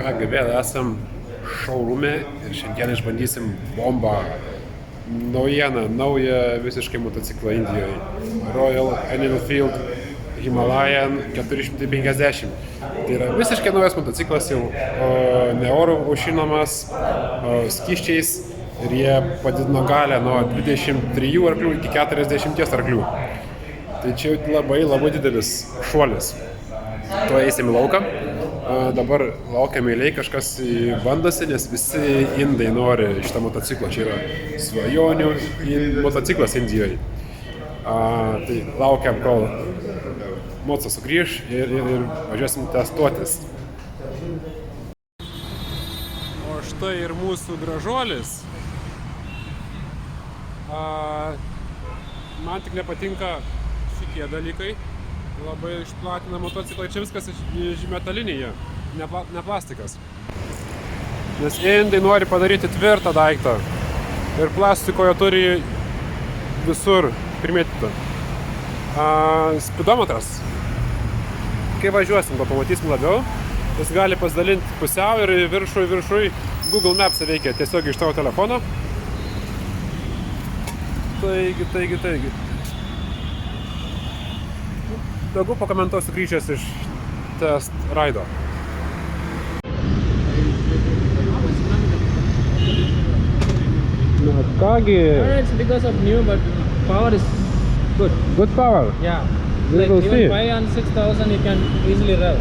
Kągi, vėl esam showroom'e ir šiandien išbandysim bombą. Naują visiškai motociklą Indijoje. Royal Enfield Himalayan 450. Tai yra visiškai naujas motociklas, jau ne oro aušinamas, skysčiais ir jie padidino galę nuo 23 arklių iki 40 arklių. Tai čia labai didelis šuolis. Tuo eisim į lauką. Dabar laukiam eiliai, kažkas bandosi, nes visi indai nori šitą motociklą. Čia yra svajonių motociklas Indijoje. Tai laukiam, kol mocas sugrįž ir važiuosim testuotis. O štai ir mūsų gražuolis. Man tik nepatinka šitie dalykai. Labai išplatina motociklai, čia viskas iš metalinėje, ne plastikas. Nes indai nori padaryti tvirtą daiktą ir plastikoje turi visur primėtyta. Spidometras. Kai važiuosim, pamatysim labiau, jis gali pasidalinti pusiau ir viršui Google Maps veikia tiesiog iš tavo telefono. Taigi. Daugiau pakomentuosiu grįžęs iš test raido. Na kągi. It's because of new, but power is good. Good power? Yeah. We will see. Even 5 and 6,000 you can easily rev.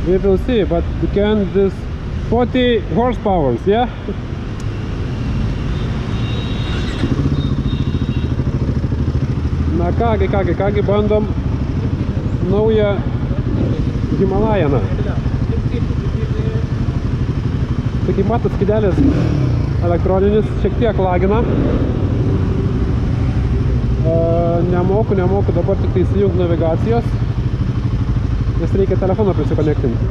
We will see, but you can this 40 horsepower, yeah? Na kągi, bandom naują Himalajaną. Tai kaip matot, skydelis elektroninis šiek tiek lagina. Nemoku dabar tik tai įsijungti navigacijos, nes reikia telefoną prisikonektinti.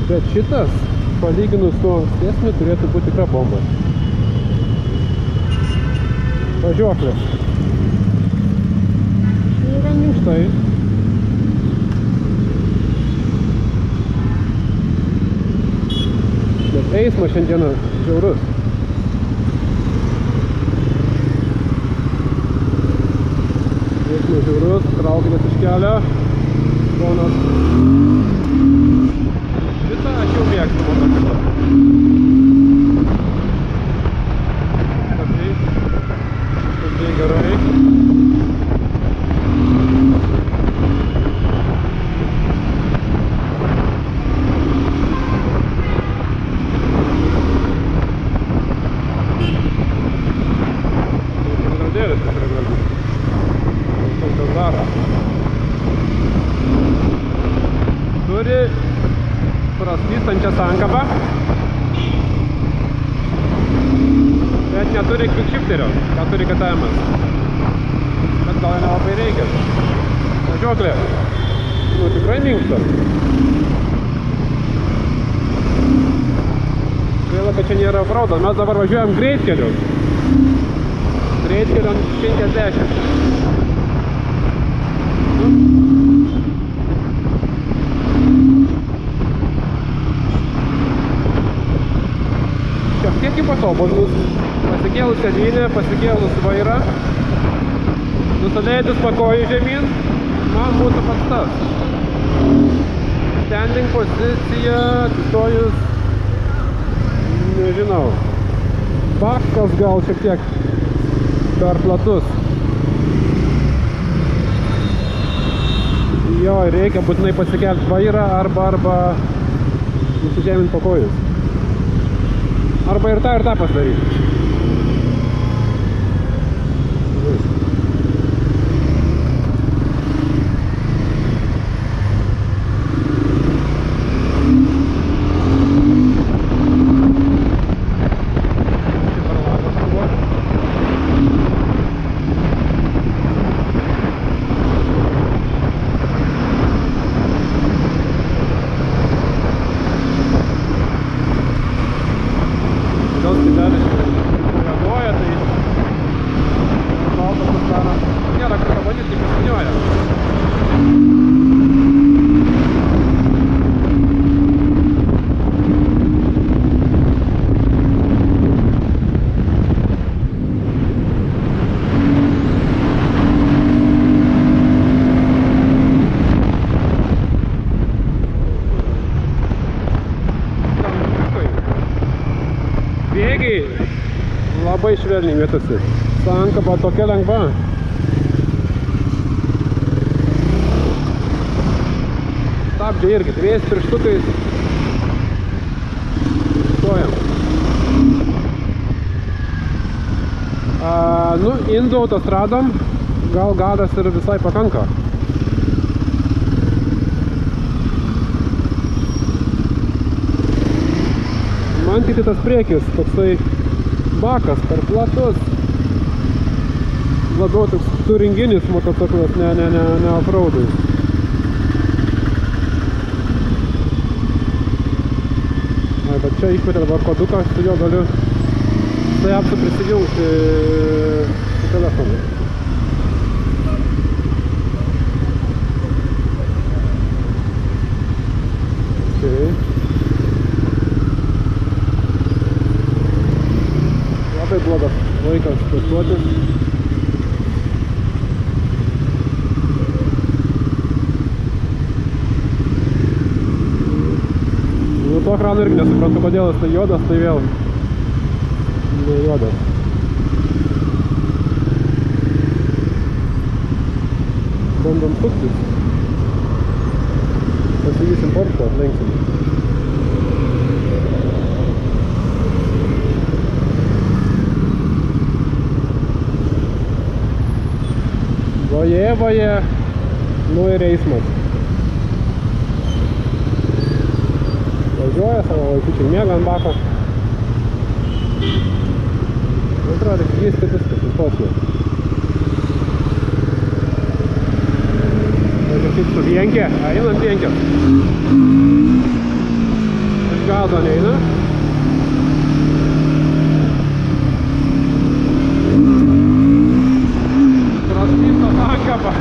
Bet šitas, palyginus su ankstesniu, turėtų būti tikra bomba. Važiuoklės. Yra minkštai. Bet eismas šiandieną žiaurus. Eismas žiaurus, traukitės iš kelio. Ponas. Visą aš jau mėgstu motociklą. Gerai. Gradėlis tas yra gražus. Tokios daro. Turi praslystančią sankabą, bet neturi quickshifterio, ką turi KTM-as. Bet gal nelabai reikia. Važiuoklė. Tikrai minkšta. Gaila, kad čia nėra offroado. Mes dabar važiuojam greitkeliu. Greitkeliu ant 50. Šiek tiek patobulinus. Pasikėlus sėdynę, pasikėlus vairą, nusidėjus pakojų žemyn, man būtų pats tas. Standing pozicija, atsistojus, nežinau, bakas gal šiek tiek per platus. Jo, reikia būtinai pasikelti vairą arba nusižeminti pakojus. Arba ir tą pasidaryti. Gal skydelis. labai švelniai mėtasi. Sankaba tokia lengva. Stabdžiai irgi 2 pirštukais. Stojam. Nu, indų autostradom gal gadas ir visai pakanka. Man tik tas priekis, toksai bakas per platus. Labiau toks turinginis motociklas, ne offroadui. Bet čia išmetė dabar koduką, su juo galiu tai apsu prisijungti su telefonu. Okay. Labai blogas laikas testuoti. Nu, to ekrano irgi nesuprantu, kodėl jis tai juodas, tai vėl ne juodas. Bandom suktis. Pasivysim portą, lenksim. Vaje, nu ir eismas. Važiuoja savo vaikučiai, miega ant bako. Atrodo, klysti viskas, sustos jau. Važiuoja kaip su vienkė, einam vienkės. Iš gazo neina. Praslysta sankaba.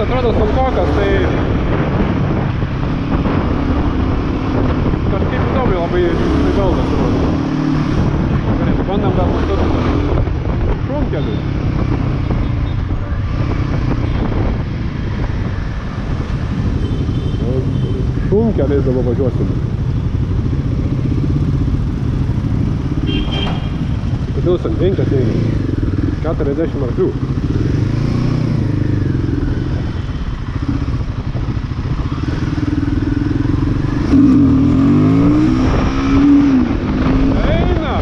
Atrodo sunkokas, tai kažkaip įdomiai labai valdas. Gerai, bandom dar nustoti šunkelius. Šunkeliais dabar važiuosim. Kodėl ant 5 neina? 40 arklių. Eina!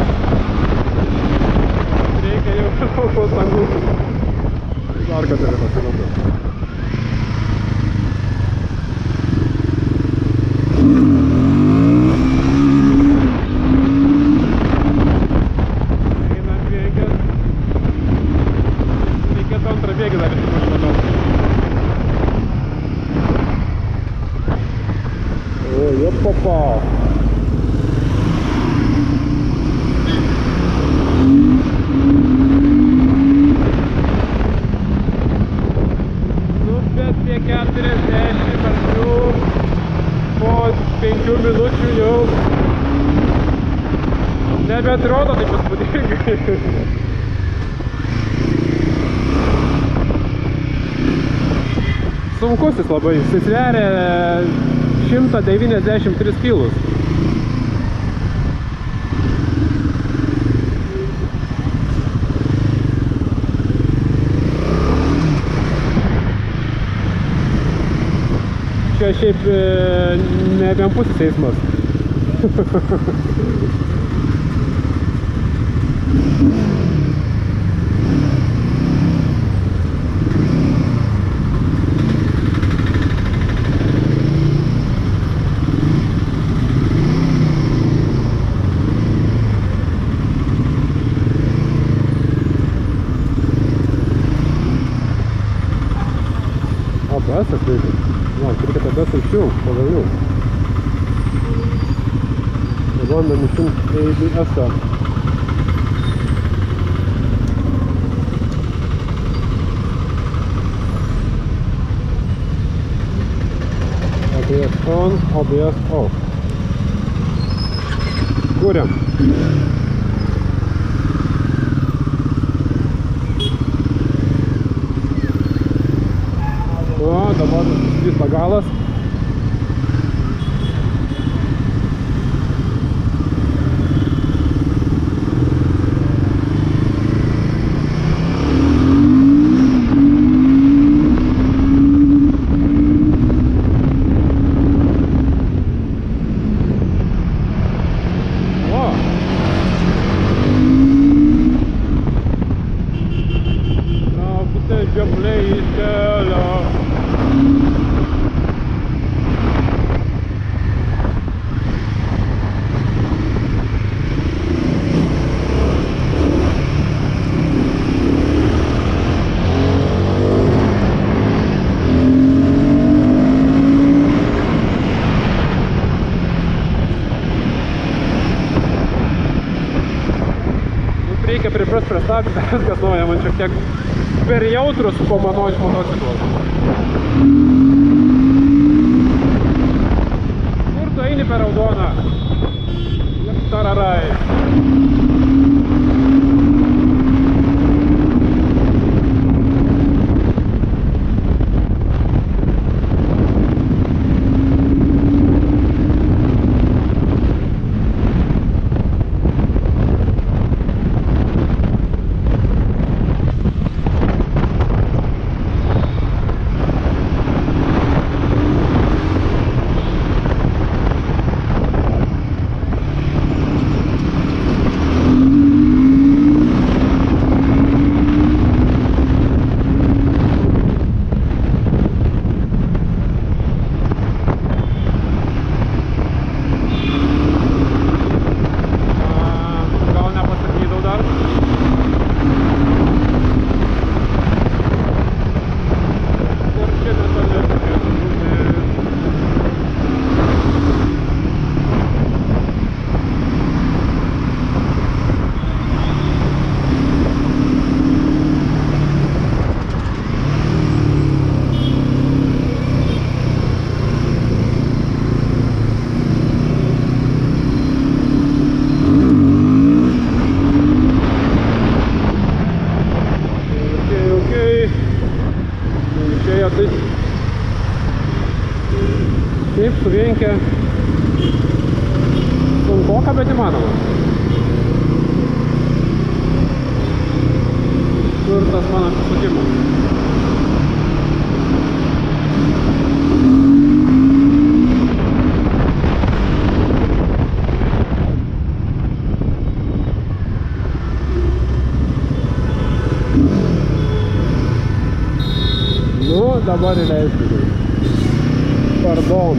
Reikia jau pastangų. Dar kad yra pasirodo. Eina priekis. Reikėtų antrą bėgį dar įsipažinau. Опа! Nu, bet tie 40 arklių po 5 minučių jau nebeatrodo taip įspūdingai. Sunkus jis labai, jis sveria 193 kilus. Čia šiaip ne vienpusis eismas. viskas veikia. Va, reikia tada išjungt, pagaliau. Bandom išjungt ABS-ą. ABS on, ABS off. Kuriam. O, dabar slysta galas. Reikia priprast prie stabdžių, viskas nauja, man šiek tiek per jautrus po mano iš motociklos. Kur tu eini per raudoną? Tararai. Taip, suvienkia sunkoka, bet įmanoma. Kur tas mano apsisukimas? Nu, dabar įleiskite. Pardon.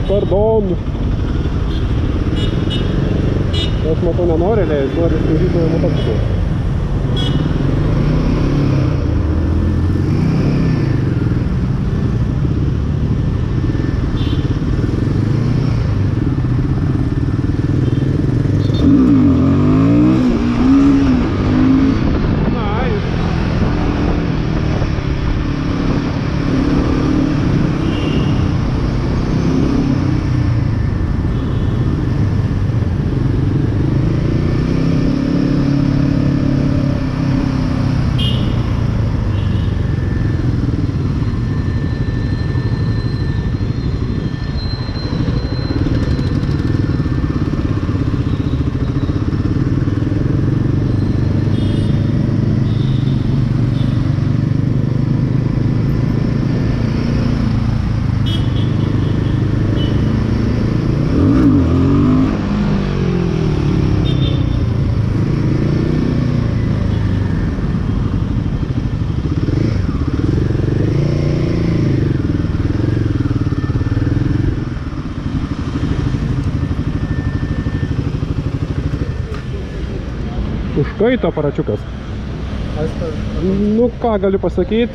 Pardon. Aš matau nenori leist, nori skaižyti motociklą. Užkaito aparačiukas. Nu ką galiu pasakyti,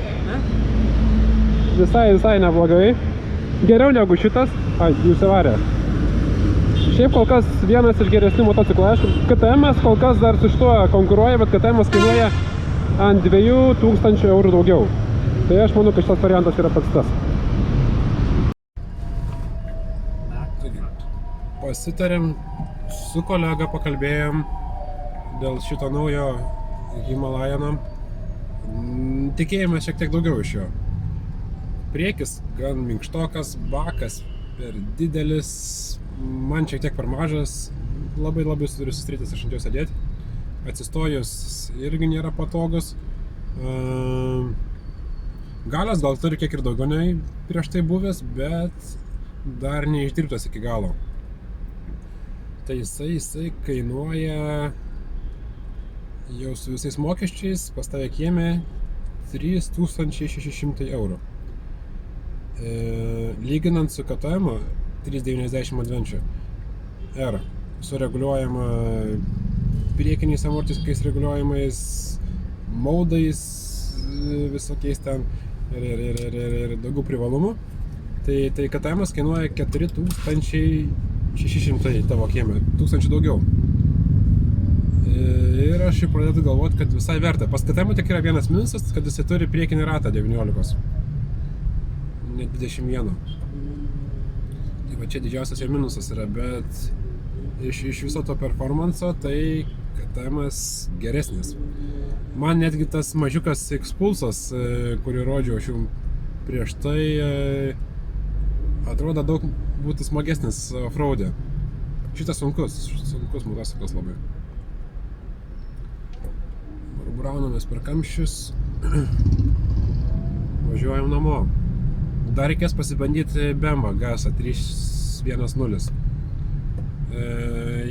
visai neblogai. Geriau negu šitas. Ai, jūs įvarė. Šiaip kol kas vienas iš geresnių motociklų. Aišku, KTM kol kas dar su šituo konkuruoja, bet KTM kainuoja ant 2000 eurų daugiau. Tai aš manau, kad šitas variantas yra pats tas. Pasitarėm, su kolega pakalbėjom dėl šito naujo Himalajano. Tikėjomės šiek tiek daugiau iš jo. Priekis gan minkštokas, bakas per didelis, man šiek tiek per mažas, labai turiu sustrytis aš ant jo sėdėti. Atsistojus irgi nėra patogus. Galios gal turi kiek ir daugiau nei prieš tai buvęs, bet dar neišdirbtas iki galo. Tai jisai kainuoja jau su visais mokesčiais pas tave kieme 3600 eurų. Lyginant su KTM 390 Adventure R su reguliuojama priekiniais amortiskais reguliuojamais maudais visokiais ten ir daugiau privalumų. Tai KTM kainuoja 4600 tavo kieme, 1000 daugiau. Ir aš jau pradedu galvoti, kad visai verta. Pas KTM tik yra vienas minusas, kad jisai turi priekinį ratą 19. Ne 21. Tai va čia didžiausias jo minusas yra, bet iš viso to performanso tai KTM-as geresnis. Man netgi tas mažiukas X-Pulsas, kurį rodžiau aš jums prieš tai, atrodo daug būtų smagesnis offroad'e. Šitas sunkus motociklas labai. Braunamės per kamščius, važiuojam namo. Dar reikės pasibandyti Bemba GS 310.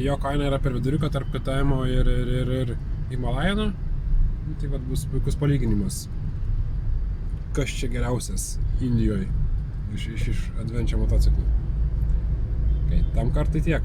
Jo kaina yra per viduriuką tarp KTM ir Himalajano. Tai vat bus puikus palyginimas. Kas čia geriausias Indijoje iš Adventure motociklų. Tam kartui tiek.